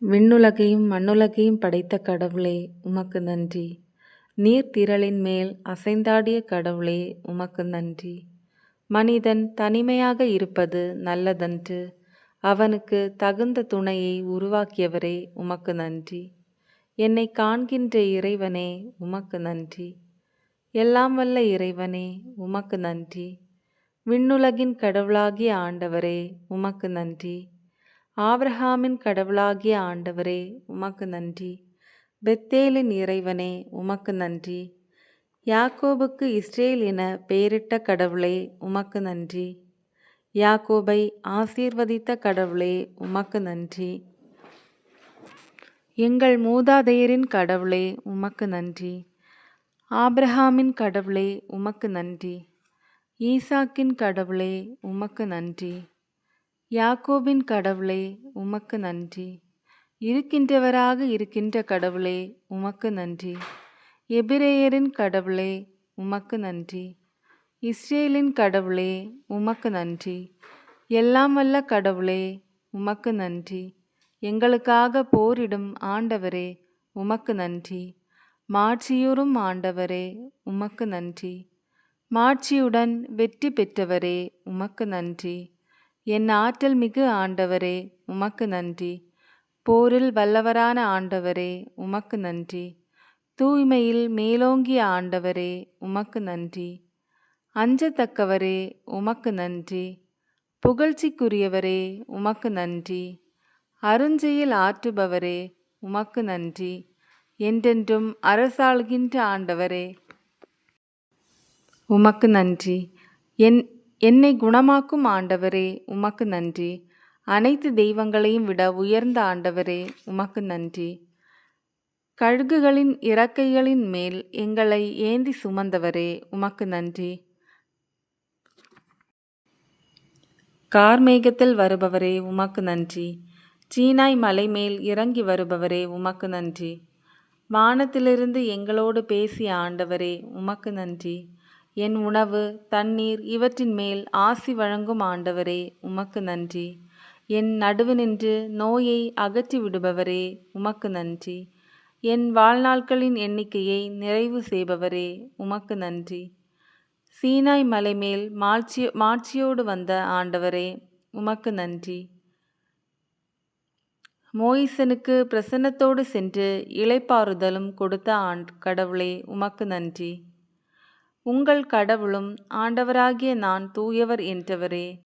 விண்ணுலகையும் மண்ணுலகையும் படைத்த கடவுளே உமக்கு நன்றி. நீர்த்திரளின் மேல் அசைந்தாடிய கடவுளே உமக்கு நன்றி. மனிதன் தனிமையாக இருப்பது நல்லதன்று. அவனுக்கு தகுந்த துணையை உருவாக்கியவரே உமக்கு நன்றி. என்னை காண்கின்ற இறைவனே உமக்கு நன்றி. எல்லாம் வல்ல இறைவனே உமக்கு நன்றி. விண்ணுலகின் கடவுளாகிய ஆண்டவரே உமக்கு நன்றி. ஆபிரகாமின் கடவுளாகிய ஆண்டவரே உமக்கு நன்றி. பெத்தேலின் இறைவனே உமக்கு நன்றி. யாக்கோபுக்கு இஸ்ரேல் என பெயரிட்ட கடவுளே உமக்கு நன்றி. யாக்கோபை ஆசீர்வதித்த கடவுளே உமக்கு நன்றி. எங்கள் மூதாதையரின் கடவுளே உமக்கு நன்றி. ஆபிரகாமின் கடவுளே உமக்கு நன்றி. ஈசாக்கின் கடவுளே உமக்கு நன்றி. யாக்கோபின் கடவுளே உமக்கு நன்றி. இருக்கின்றவராக இருக்கின்ற கடவுளே உமக்கு நன்றி. எபிரேயரின் கடவுளே உமக்கு நன்றி. இஸ்ரேலின் கடவுளே உமக்கு நன்றி. எல்லாம் வல்ல கடவுளே உமக்கு நன்றி. எங்களுக்காக போரிடும் ஆண்டவரே உமக்கு நன்றி. மாட்சியுறும் ஆண்டவரே உமக்கு நன்றி. மாட்சியுடன் வெற்றி பெற்றவரே உமக்கு நன்றி. என் ஆற்றல் மிகு ஆண்டவரே உமக்கு நன்றி. போரில் வல்லவரான ஆண்டவரே உமக்கு நன்றி. தூய்மையில் மேலோங்கிய ஆண்டவரே உமக்கு நன்றி. அஞ்சத்தக்கவரே உமக்கு நன்றி. புகழ்ச்சிக்குரியவரே உமக்கு நன்றி. அருஞ்செயல் ஆற்றுபவரே உமக்கு நன்றி. என்றென்றும் அரசாள்கின்ற ஆண்டவரே உமக்கு நன்றி. என்னை குணமாக்கும் ஆண்டவரே உமக்கு நன்றி. அனைத்து தெய்வங்களையும் விட உயர்ந்த ஆண்டவரே உமக்கு நன்றி. கழுகுகளின் இறக்கைகளின் மேல் எங்களை ஏந்தி சுமந்தவரே உமக்கு நன்றி. கார்மேகத்தில் வருபவரே உமக்கு நன்றி. சீனாய் மலை மேல் இறங்கி வருபவரே உமக்கு நன்றி. வானத்திலிருந்து எங்களோடு பேசிய ஆண்டவரே உமக்கு நன்றி. என் உணவு தண்ணீர் இவற்றின் மேல் ஆசி வழங்கும் ஆண்டவரே உமக்கு நன்றி. என் நடுவு நின்று நோயை அகற்றி விடுபவரே உமக்கு நன்றி. என் வாழ்நாட்களின் எண்ணிக்கையை நிறைவு செய்பவரே உமக்கு நன்றி. சீனாய் மலை மேல் மாட்சியோடு வந்த ஆண்டவரே உமக்கு நன்றி. மோயிசனுக்கு பிரசன்னத்தோடு சென்று இளைப்பாறுதலும் கொடுத்த கடவுளே உமக்கு நன்றி. உங்கள் கடவுளும் ஆண்டவராகிய நான் தூயவர் என்றவரே